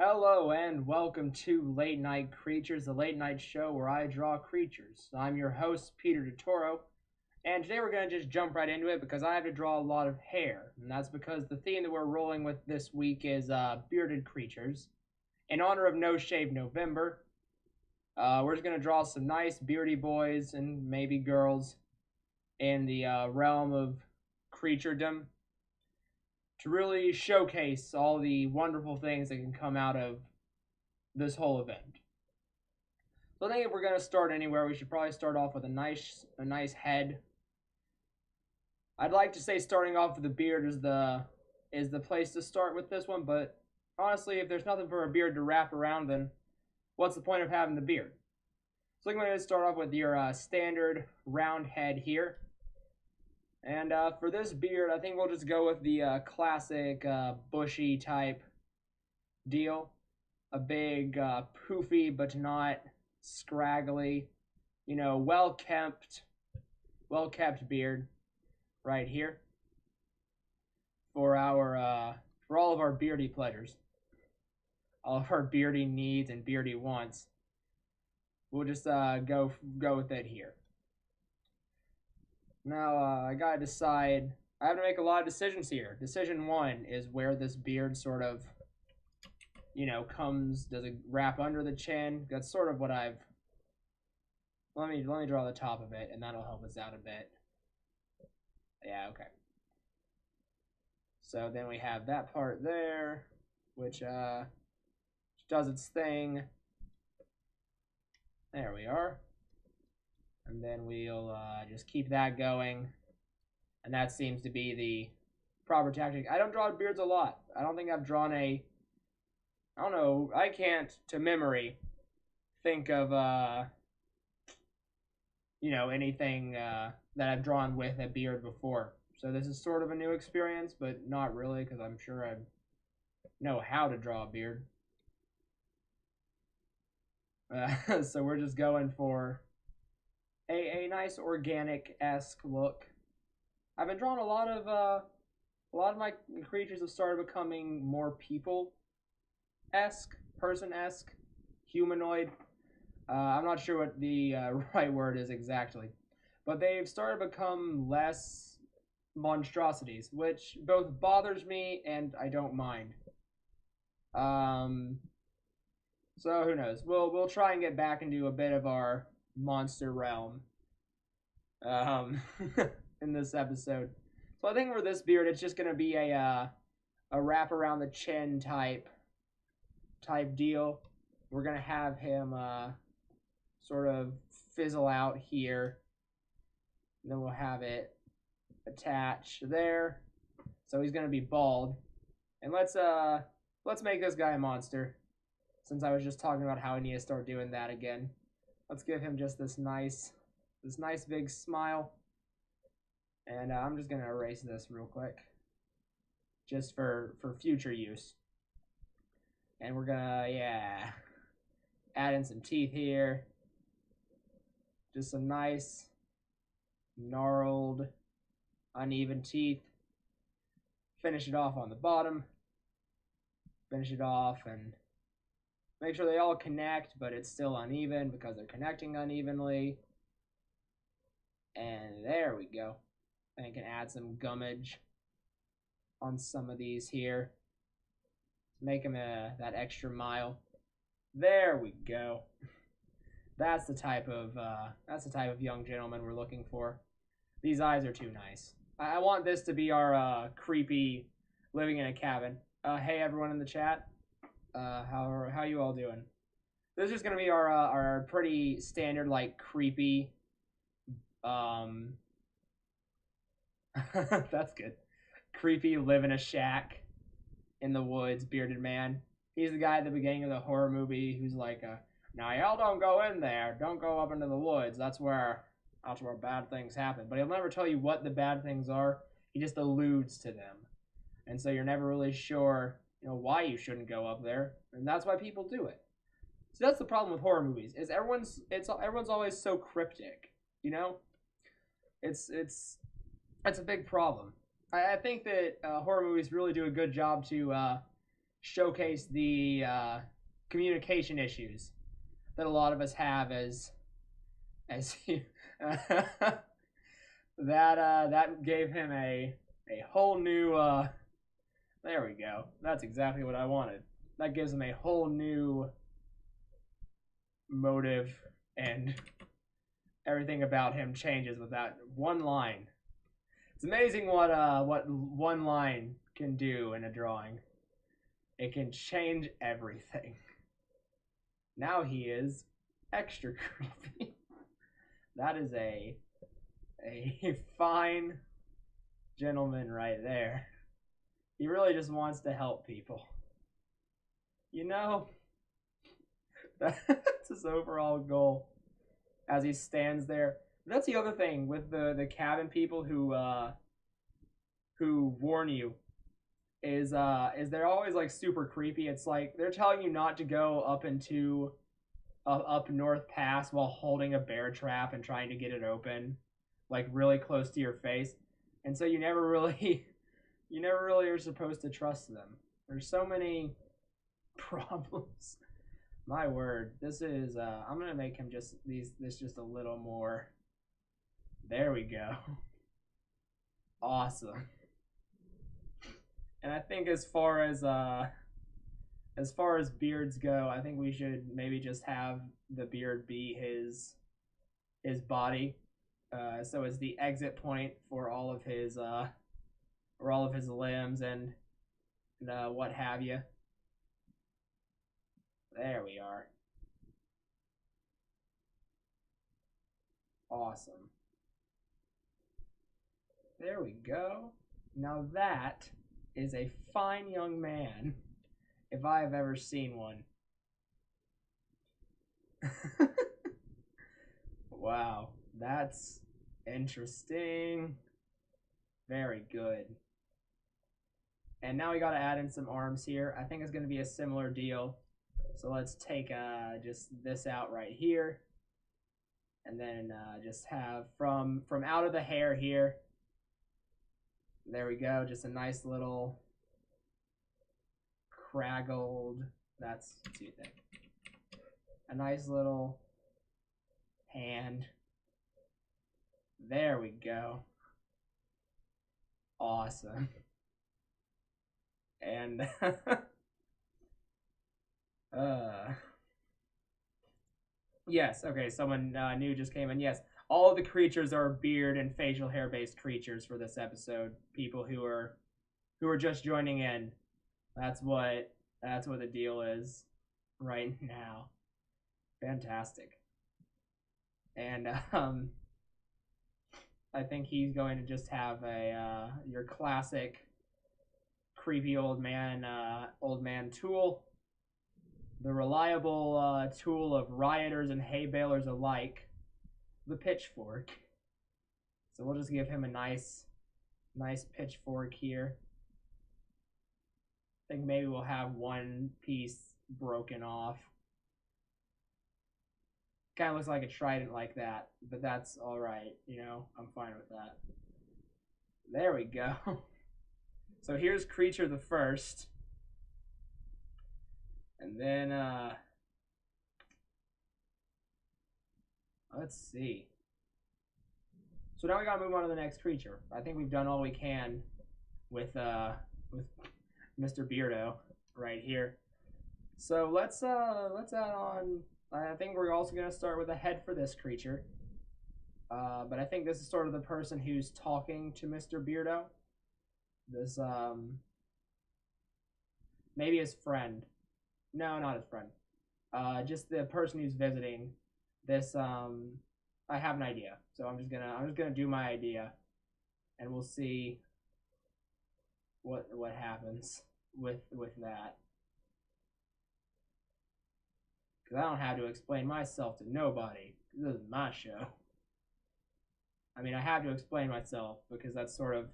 Hello and welcome to Late Night Creatures, the late night show where I draw creatures. I'm your host, Peter DeToro, and today we're going to just jump right into it because I have to draw a lot of hair. And that's because the theme that we're rolling with this week is bearded creatures. In honor of No Shave November, we're just going to draw some nice beardy boys and maybe girls in the realm of creaturedom to really showcase all the wonderful things that can come out of this whole event. So I think if we're gonna start anywhere, we should probably start off with a nice head. I'd like to say starting off with the beard is the place to start with this one, but honestly, if there's nothing for a beard to wrap around, then what's the point of having the beard? So I'm going to start off with your standard round head here. And for this beard, I think we'll just go with the classic bushy type deal. A big, poofy but not scraggly, well kept beard right here for all of our beardy pleasures, all of our beardy needs and beardy wants. We'll just go with it here. Now I gotta decide. I have to make a lot of decisions here. Decision one is where this beard sort of comes. Does it wrap under the chin? That's sort of what I've. Let me draw the top of it, and that'll help us out a bit. Yeah, okay. So then we have that part there, which does its thing. There we are. And then we'll just keep that going. And that seems to be the proper tactic. I don't draw beards a lot. I don't think I've drawn I don't know. I can't, to memory, think of anything that I've drawn with a beard before. So this is sort of a new experience, but not really, because I'm sure I know how to draw a beard. So we're just going for a nice organic-esque look. I've been drawing a lot of my creatures have started becoming more people-esque, person-esque, humanoid. I'm not sure what the right word is exactly, but they've started to become less monstrosities, which both bothers me and I don't mind. So who knows? We'll try and get back into a bit of our monster realm in this episode. So I think for this beard, it's just gonna be a wrap around the chin type deal. We're gonna have him sort of fizzle out here. And then we'll have it attach there. So he's gonna be bald. And let's make this guy a monster. Since I was just talking about how I need to start doing that again. Let's give him just this nice big smile. And I'm just gonna erase this real quick. Just for future use. And we're gonna, add in some teeth here. Just some nice, gnarled, uneven teeth. Finish it off on the bottom. Finish it off and make sure they all connect, but it's still uneven because they're connecting unevenly. And there we go. And I can add some gummage on some of these here. Make them that extra mile. There we go. That's the type of young gentleman we're looking for. These eyes are too nice. I want this to be our creepy living in a cabin. Hey everyone in the chat. How you all doing? This is just gonna be our pretty standard like creepy. That's good. Creepy live in a shack in the woods bearded man. He's the guy at the beginning of the horror movie who's like, now y'all don't go in there. Don't go up into the woods. That's where bad things happen. But he'll never tell you what the bad things are. He just alludes to them, and so you're never really sure why you shouldn't go up there, and that's why people do it. So that's the problem with horror movies is everyone's always so cryptic, It's a big problem. I think that horror movies really do a good job to showcase the communication issues that a lot of us have as that gave him a whole new there we go. That's exactly what I wanted. That gives him a whole new motive, and everything about him changes with that one line. It's amazing what one line can do in a drawing. It can change everything. Now he is extra creepy. That is a fine gentleman right there. He really just wants to help people. You know, that's his overall goal as he stands there. That's the other thing with the cabin people who warn you is they're always like super creepy. It's like they're telling you not to go up into up North Pass while holding a bear trap and trying to get it open, like really close to your face, and so you never really are supposed to trust them. There's so many problems. My word, this is I'm gonna make him just this just a little more. There we go. Awesome. And I think as far as beards go, I think we should maybe just have the beard be his body, so it's the exit point for all of his limbs and what have you. There we are. Awesome. There we go. Now that is a fine young man, if I have ever seen one. Wow, that's interesting. Very good. And now we gotta add in some arms here. I think it's gonna be a similar deal. So let's take just this out right here, and then just have from out of the hair here. There we go, just a nice little craggled. That's too thick. A nice little hand. There we go. Awesome. And yes, okay, someone new just came in. Yes, all of the creatures are beard and facial hair based creatures for this episode. People who are just joining in. That's what the deal is right now. Fantastic. And I think he's going to just have a your classic creepy old man tool. The reliable tool of rioters and hay balers alike, the pitchfork. So we'll just give him a nice pitchfork here. I think maybe we'll have one piece broken off. Kind of looks like a trident like that, but that's all right. You know, I'm fine with that. There we go. So here's Creature the First. And then, let's see. So now we gotta move on to the next creature. I think we've done all we can with Mr. Beardo right here. So let's add on. I think we're also gonna start with a head for this creature. But I think this is sort of the person who's talking to Mr. Beardo. This maybe his friend. No, not his friend. Just the person who's visiting this. I have an idea, so I'm just gonna do my idea, and we'll see what happens with that. Because I don't have to explain myself to nobody. This is my show. I mean, I have to explain myself because that's sort of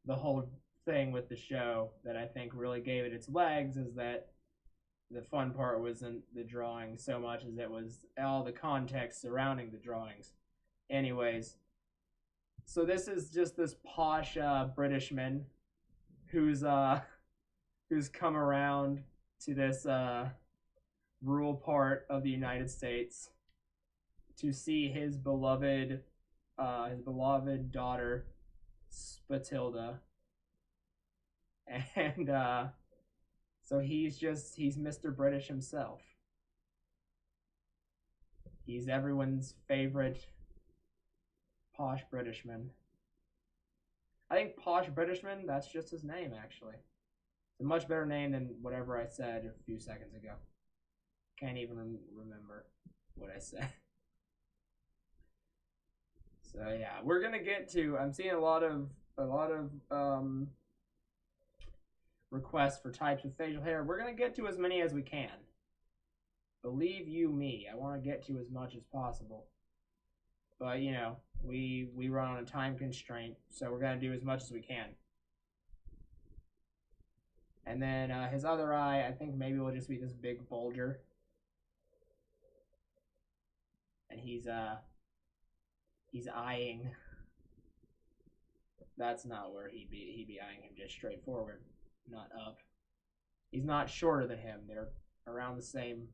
the whole thing with the show that I think really gave it its legs, is that the fun part wasn't the drawing so much as it was all the context surrounding the drawings. Anyways, so this is just this posh Britishman who's who's come around to this rural part of the United States to see his beloved daughter Spatilda, and so he's Mr. British himself. He's everyone's favorite posh Britishman. I think posh Britishman, that's just his name, actually. It's a much better name than whatever I said a few seconds ago. Can't even remember what I said. So yeah, we're gonna get to. I'm seeing a lot of requests for types of facial hair. We're gonna get to as many as we can. Believe you me, I want to get to as much as possible. But you know, we run on a time constraint, so we're gonna do as much as we can. And then his other eye, I think maybe will just be this big bulger. And he's eyeing. That's not where he'd be eyeing him, just straight forward, not up. He's not shorter than him. They're around the same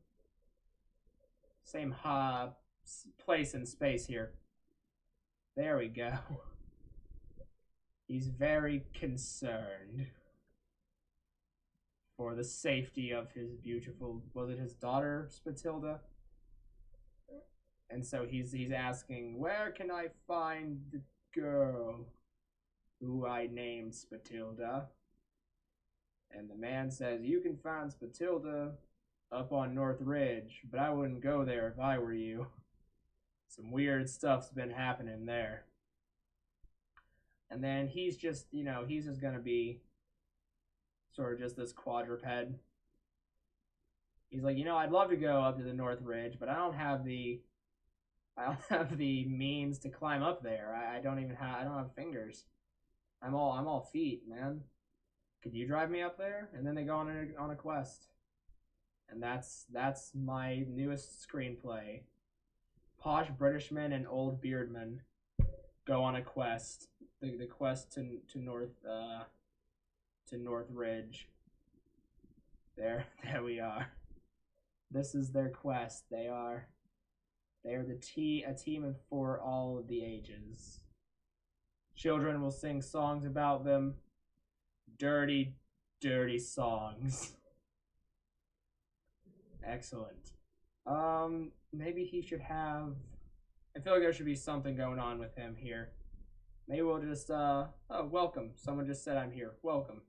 place in space here. There we go. He's very concerned for the safety of his beautiful, was it his daughter, Spatilda? And so he's asking, where can I find the girl who I named Spatilda? And the man says, you can find Spatilda up on North Ridge, but I wouldn't go there if I were you. Some weird stuff's been happening there. And then he's just, he's just gonna be sort of just this quadruped. He's like, I'd love to go up to the North Ridge, but I don't have the means to climb up there. I don't have fingers. I'm all feet, man. Could you drive me up there? And then they go on a quest. And that's my newest screenplay. Posh Britishman and old beardman go on a quest. The quest to North Ridge. There we are. This is their quest. They are a team of for all of the ages. Children will sing songs about them. Dirty, dirty songs. Excellent. Maybe he should have. I feel like there should be something going on with him here. Maybe we'll just oh, welcome. Someone just said I'm here. Welcome.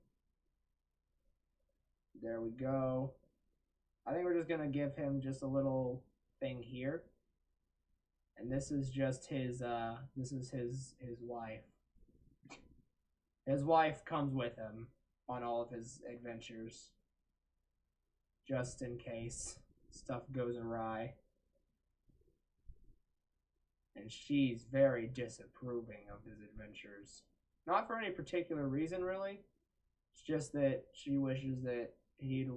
There we go. I think we're just gonna give him just a little thing here. And this is just his his wife. His wife comes with him on all of his adventures. Just in case stuff goes awry. And she's very disapproving of his adventures. Not for any particular reason, really. It's just that she wishes that he'd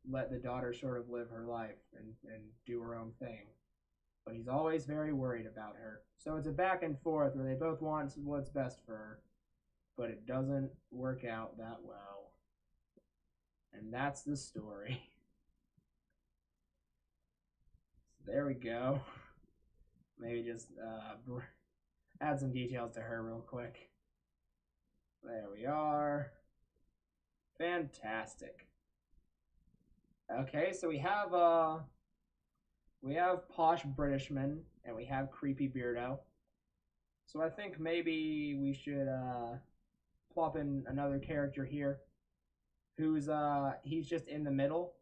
let the daughter sort of live her life and do her own thing. But he's always very worried about her. So it's a back and forth where they both want what's best for her. But it doesn't work out that well. And that's the story. So there we go. Maybe just add some details to her real quick. There we are. Fantastic. Okay, so we have posh Britishman and we have creepy Beardo. So I think maybe we should plop in another character here who's he's just in the middle.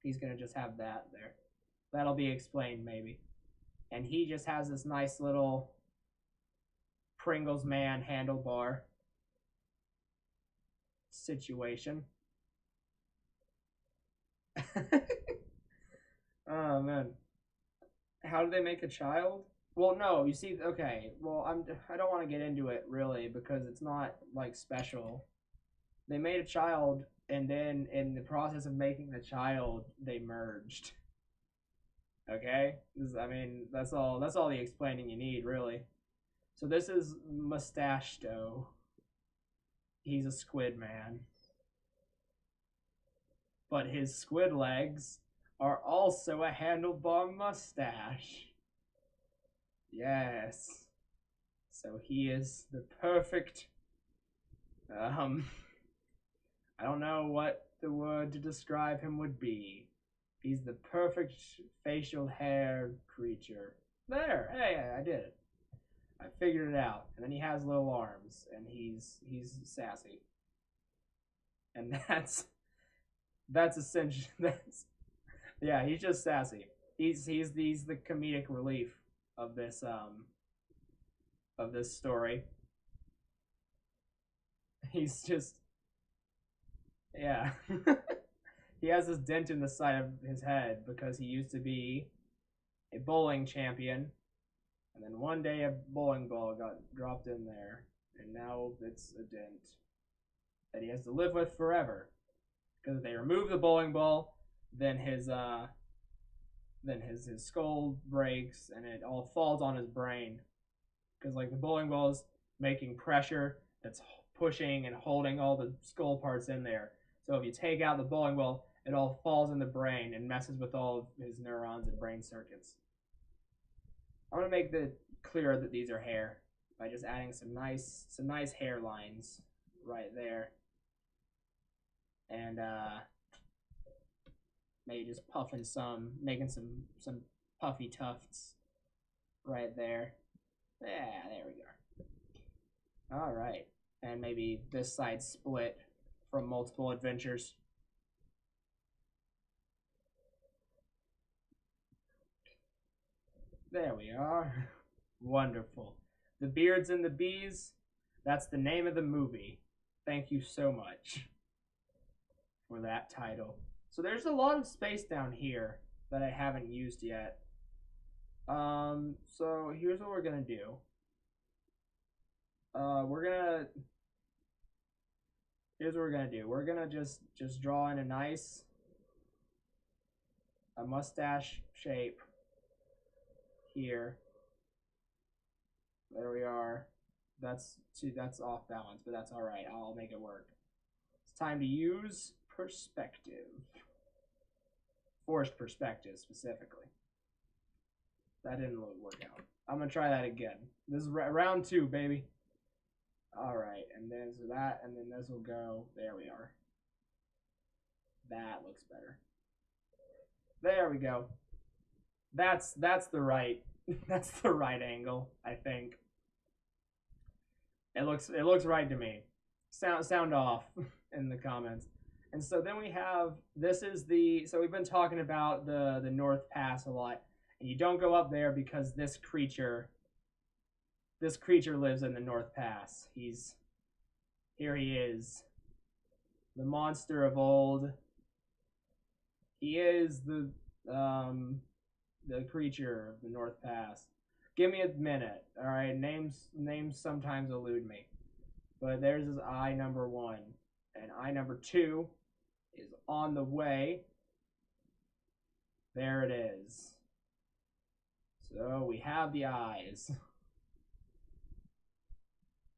He's gonna just have that there. That'll be explained maybe. And he just has this nice little Pringles man handlebar situation. Oh man, how do they make a child? Well, no, you see, okay. Well, I don't want to get into it really because it's not like special. They made a child, and then in the process of making the child, they merged. Okay, that's all the explaining you need, really. So this is Mustachio. He's a squid man. but his squid legs are also a handlebar mustache. Yes. So he is the perfect, I don't know what the word to describe him would be. He's the perfect facial hair creature. There, hey, I did it. I figured it out. And then he has little arms, and he's sassy. And that's essentially yeah, he's just sassy. He's the comedic relief of this story. He's just yeah. He has this dent in the side of his head because he used to be a bowling champion, and then one day a bowling ball got dropped in there, and now it's a dent that he has to live with forever. Because if they remove the bowling ball, then his skull breaks and it all falls on his brain. Because like the bowling ball is making pressure that's pushing and holding all the skull parts in there. So if you take out the bowling ball, it all falls in the brain and messes with all of his neurons and brain circuits. I'm gonna make it clear that these are hair by just adding some nice hairlines right there, and maybe just making some puffy tufts right there. Yeah, there we go. All right, and maybe this side split from multiple adventures. There we are. Wonderful. The Beards and the Bees, that's the name of the movie. Thank you so much for that title. So there's a lot of space down here that I haven't used yet. So here's what we're gonna do. Here's what we're gonna do. We're gonna just draw in a mustache shape here. There we are. That's off balance, but that's all right. I'll make it work. It's time to use perspective. Forced perspective specifically. That didn't work out. I'm gonna try that again. This is round 2, baby. All right, and then so that, and then this will go. There we are. That looks better. There we go. That's the right that's the right angle, I think. It looks right to me. Sound off in the comments. And so then we have, so we've been talking about the North Pass a lot, and you don't go up there because this creature lives in the North Pass. Here he is, the monster of old. He is the creature of the North Pass. Give me a minute, all right? Names sometimes elude me, but there's his eye number 1, and eye number 2 is on the way. There it is. So we have the eyes.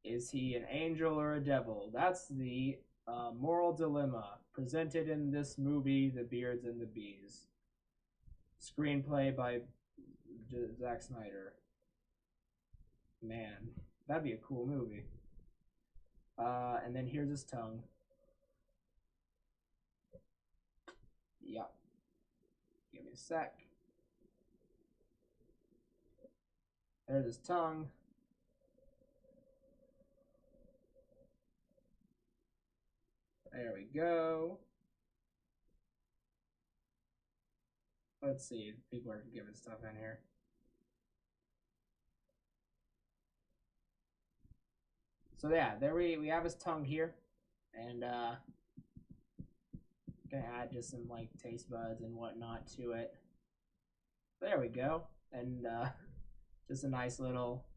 Is he an angel or a devil? That's the moral dilemma presented in this movie, The Beards and the Bees. Screenplay by Zack Snyder. Man, that'd be a cool movie. And then here's his tongue. Yep. Give me a sec. There's his tongue. There we go. Let's see if people are giving stuff in here. So yeah, there we have his tongue here, and gonna add just some like taste buds and whatnot to it. There we go, and just a nice little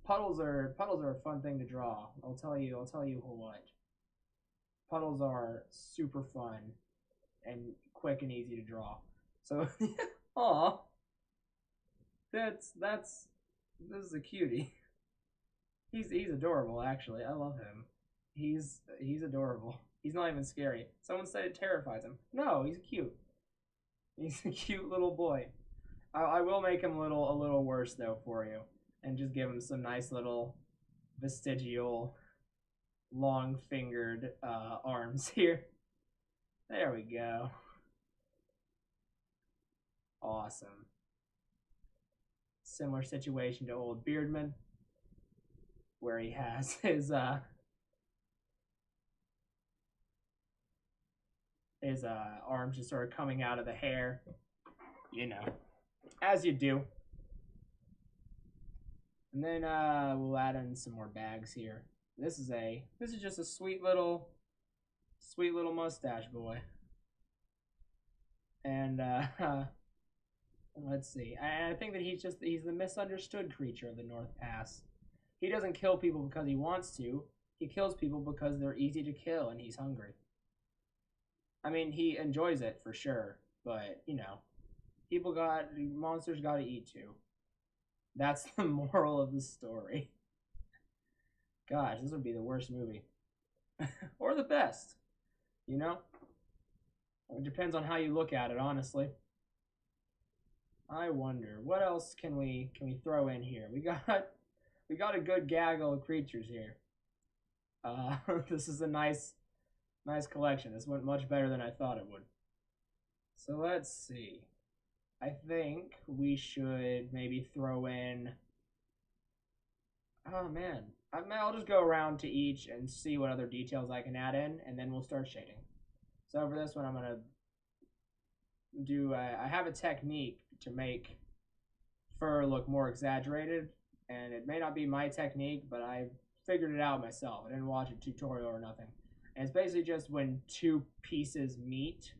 puddles are a fun thing to draw. I'll tell you what. Puddles are super fun and quick and easy to draw. So, aw, this is a cutie. He's adorable, actually. I love him. He's adorable. He's not even scary. Someone said it terrifies him. No, he's cute. He's a cute little boy. I will make him a little worse though for you, and just give him some nice little vestigial, long fingered arms here. There we go. Awesome. Similar situation to old Beardman, where he has his arms just sort of coming out of the hair, you know, as you do. And then we'll add in some more bags here. This is just a sweet little mustache boy. And let's see. I think that he's the misunderstood creature of the North Pass. He doesn't kill people because he wants to. He kills people because they're easy to kill and he's hungry. I mean, he enjoys it for sure, but you know, monsters got to eat too. That's the moral of the story. Gosh, this would be the worst movie. Or the best. You know? It depends on how you look at it, honestly. I wonder, what else can we throw in here? We got a good gaggle of creatures here. This is a nice collection. This went much better than I thought it would. So let's see. I think we should maybe throw in... Oh man. I'll just go around to each and see what other details I can add in, and then we'll start shading. So for this one, I'm going to do... I have a technique to make fur look more exaggerated, and it may not be my technique, but I figured it out myself. I didn't watch a tutorial or nothing. And it's basically just when two pieces meet,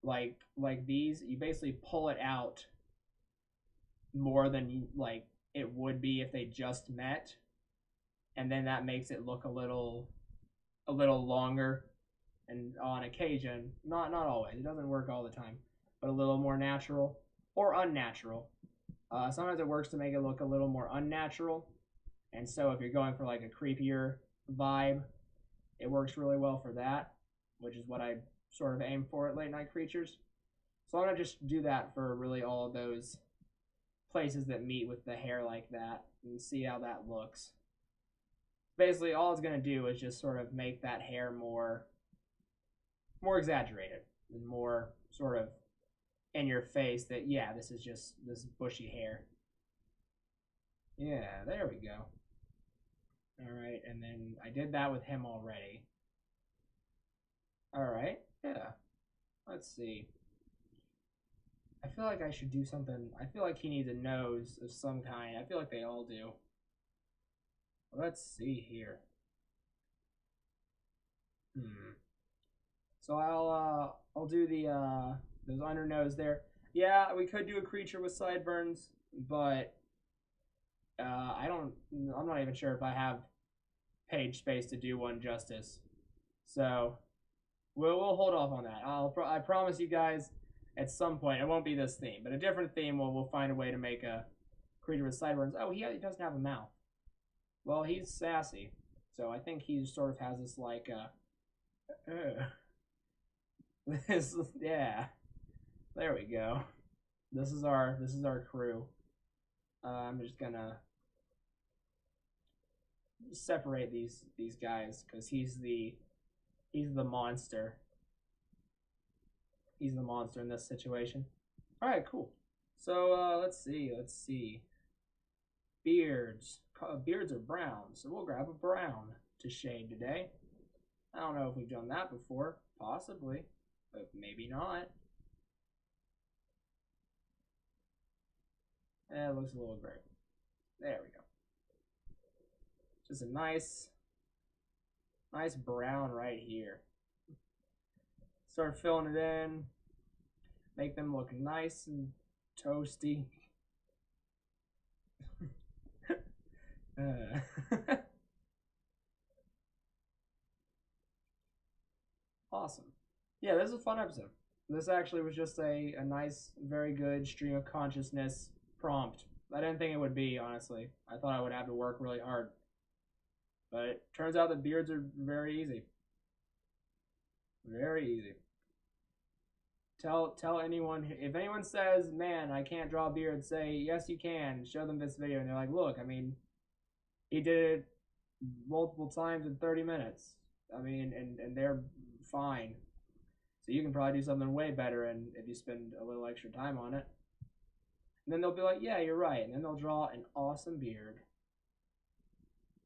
like these, you basically pull it out more than like it would be if they just met, and then that makes it look a little longer, and on occasion, not always, it doesn't work all the time, but a little more natural or unnatural. Sometimes it works to make it look a little more unnatural, and so if you're going for like a creepier vibe, it works really well for that, which is what I sort of aim for at Late Night Creatures. So I'm going to just do that for really all of those places that meet with the hair like that and see how that looks. Basically, all it's going to do is just sort of make that hair more exaggerated and more sort of in your face that, yeah, this is just this bushy hair. Yeah, there we go. Alright, and then I did that with him already. Alright, yeah. Let's see. I feel like I should do something. I feel like he needs a nose of some kind. I feel like they all do. Let's see here. So I'll do the those under nose there. Yeah, we could do a creature with sideburns, but I'm not even sure if I have page space to do one justice. So we'll hold off on that. I promise you guys, at some point, it won't be this theme, but a different theme. We'll find a way to make a creature with sideburns. Oh, he doesn't have a mouth. Well, he's sassy, so I think he sort of has this like this, yeah. There we go. This is our crew. I'm just gonna separate these guys because he's the monster. He's the monster in this situation. All right, cool. So let's see. Beards. Beards are brown, so we'll grab a brown to shade today. I don't know if we've done that before. Possibly, but maybe not. It looks a little gray. There we go. Just a nice brown right here. Start filling it in. Make them look nice and toasty. Awesome. Yeah, this is a fun episode. This actually was just a nice, very good stream of consciousness prompt. I didn't think it would be, honestly. I thought I would have to work really hard. But it turns out that beards are very easy. Very easy. Tell anyone, if anyone says, man, I can't draw a beard, say, yes, you can. Show them this video, and they're like, look, I mean, he did it multiple times in 30 minutes. I mean, and they're fine. So you can probably do something way better, and if you spend a little extra time on it. And then they'll be like, yeah, you're right. And then they'll draw an awesome beard.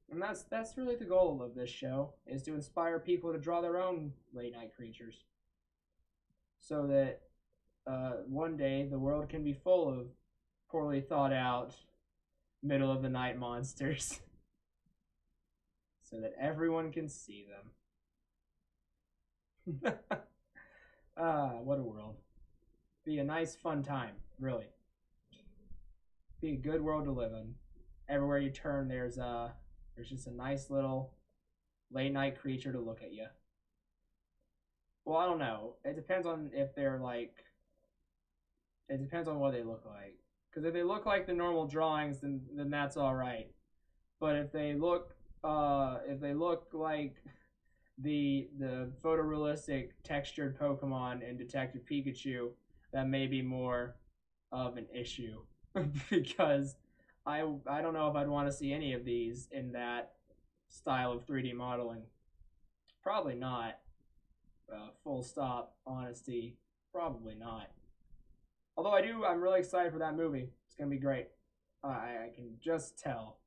And that's really the goal of this show, is to inspire people to draw their own late night creatures. So that one day the world can be full of poorly thought out, middle of the night monsters. So that everyone can see them. What a world. Be a nice, fun time, really. Be a good world to live in. Everywhere you turn, there's just a nice little late night creature to look at you. Well, I don't know. It depends on if they're like. It depends on what they look like. Because if they look like the normal drawings, then that's all right. But if they look like the photorealistic textured Pokemon in Detective Pikachu, that may be more of an issue. Because I don't know if I'd want to see any of these in that style of 3D modeling. Probably not. Full stop, honesty, probably not. Although I'm really excited for that movie. It's gonna be great. I can just tell.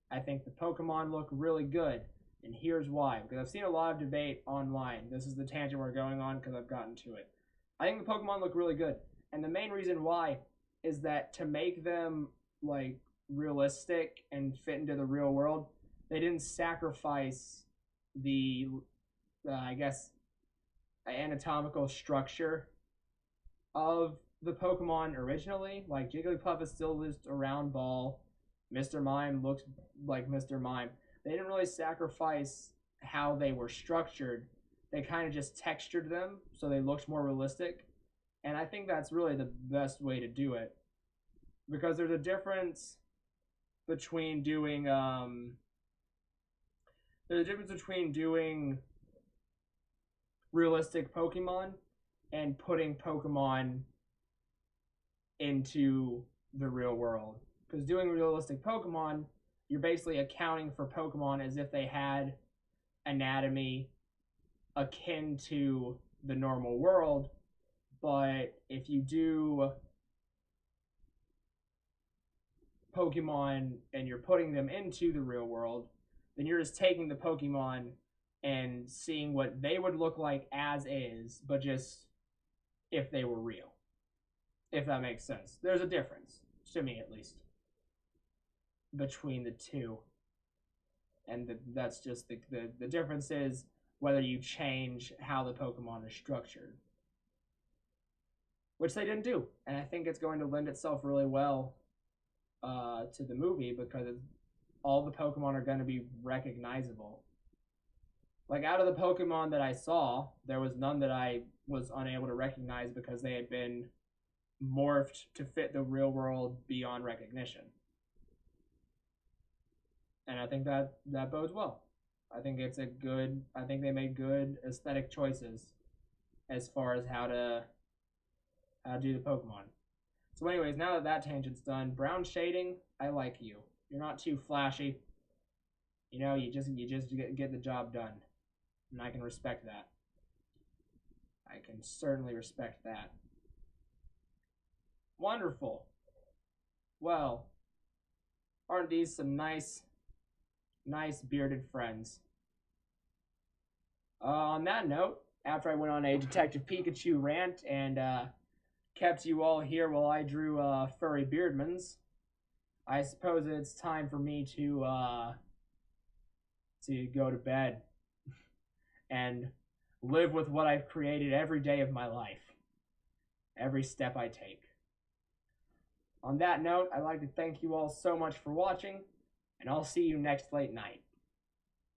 I think the Pokemon look really good, and here's why. Because I've seen a lot of debate online. This is the tangent we're going on because I've gotten to it. I think the Pokemon look really good, and the main reason why is that to make them like realistic and fit into the real world, they didn't sacrifice the, I guess, anatomical structure of the Pokemon originally. Like Jigglypuff is still just a round ball. Mr. Mime looks like Mr. Mime. They didn't really sacrifice how they were structured. They kind of just textured them so they looked more realistic. And I think that's really the best way to do it. Because there's a difference between doing realistic Pokemon and putting Pokemon into the real world. Because doing realistic Pokemon, you're basically accounting for Pokemon as if they had anatomy akin to the normal world. But if you do Pokemon and you're putting them into the real world, then you're just taking the Pokemon and seeing what they would look like as is, but just if they were real. If that makes sense. There's a difference, to me at least, between the two. And that's just the difference is whether you change how the Pokemon is structured. Which they didn't do. And I think it's going to lend itself really well to the movie because all the Pokemon are going to be recognizable. Like, out of the Pokemon that I saw, there was none that I was unable to recognize because they had been morphed to fit the real world beyond recognition. And I think that bodes well. I think they made good aesthetic choices as far as how to do the Pokemon. So anyways, now that tangent's done, brown shading, I like you. You're not too flashy. You know, you just get the job done. And I can respect that. I can certainly respect that. Wonderful. Well, aren't these some nice bearded friends? On that note, after I went on a Detective Pikachu rant and kept you all here while I drew furry beardmans, I suppose it's time for me to go to bed and live with what I've created every day of my life, every step I take. On that note, I'd like to thank you all so much for watching, and I'll see you next late night.